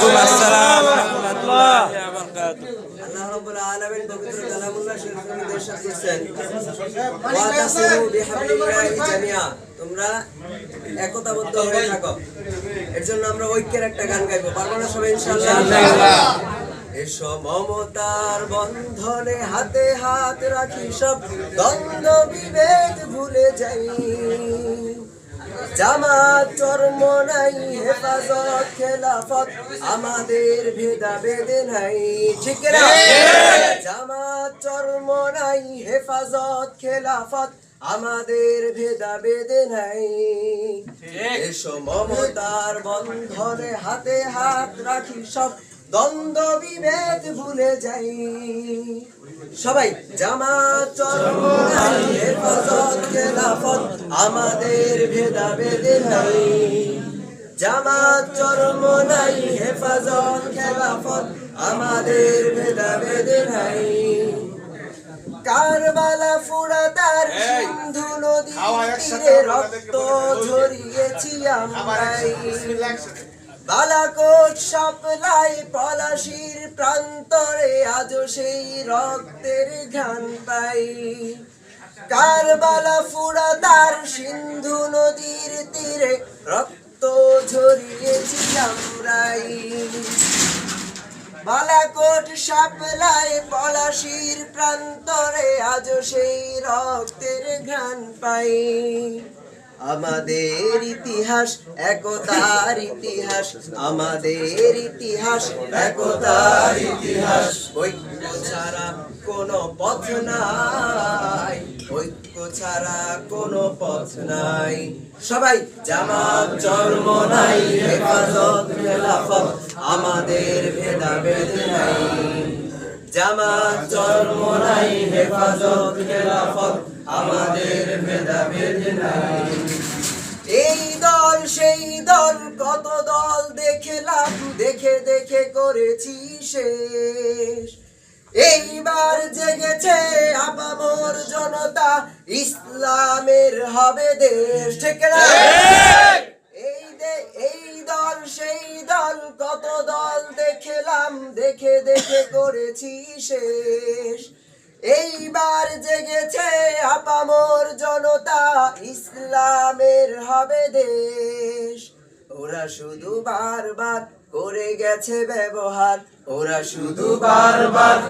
ওয়ালাইকুম আসসালাম ওয়া রাহমাতুল্লাহি ওয়া বারাকাতুহু। আল্লাহ রাব্বুল আলামিন পবিত্র কালামুল্লাহ শরীফের মধ্যে ইরশাদ করেছেন, ওয়াতাসিমু বিহাবলিল্লাহি জামিআ, তোমরা একতাবদ্ধ হয়ে থাকো। এর জন্য আমরা ঐক্যের একটা গান গাইবো, পারবো না সবাই ইনশাআল্লাহ? এসো মমতার বন্ধনে হাতে হাত রাখি, সব দ্বন্দ্ব বিভেদ ভুলে যাই। জামাত চরমনাই হেফাজত খেলাফত, আমাদের ভেদাভেদ নাই। ঠিক না? জামাত চরমনাই হেফাজত খেলাফত, আমাদের ভেদাভেদ নাই। এসো মমতার বন্ধনে হাতে হাত রাখি, সব দ্বন্দ্ব বিভেদ ভুলে যাই। সবাই জামাত চরমনাই হেফাজত খেলাফত, আমাদের ভেদাভেদ নাই। জামাত চরমনাই হেফাজত খেলাফত, আমাদের ভেদাভেদ নাই। কারবালা ফুরাতার সিন্ধু নদীর তীরে রক্ত ঝরিয়েছি আমরাই। বালাকোট সাপলাই পলাশির প্রান্তরে আজও সেই রক্তের ঘ্রাণ পাই। কারবালা ফুরাতার সিন্ধু নদীর তীরে রক্ত ঝরিয়েছি আমরাই। বালাকোট সাপলাই পলাশির প্রান্তরে আজও সেই রক্তের ঘ্রাণ পাই। আমাদের ইতিহাস একতার ইতিহাস, আমাদের ইতিহাস একতার ইতিহাস। ঐক্য ছাড়া কোনো পথ নাই, ঐক্য ছাড়া কোনো পথ নাই। সবাই জামাত চরমনাই হেফাজত খেলাফত, আমাদের ভেদাভেদ নাই। জামাত চরমনাই হেফাজত খেলাফত, আমাদের ভেদাভেদ নাই। এই দল সেই দল কত দল দেখলাম, দেখে দেখে করেছি শেষ। এইবার জেগেছে আপামর জনতা, ইসলামের হবে দেশ। ঠিক না? এই দল সেই দল কত দল দেখলাম, দেখে দেখে করেছি শেষ। এইবার জেগেছে আপামর জনতা, ইসলামের হবে দেশ। ওরা শুধু বারবার করে গেছে ব্যবহার, ওরা শুধু বারবার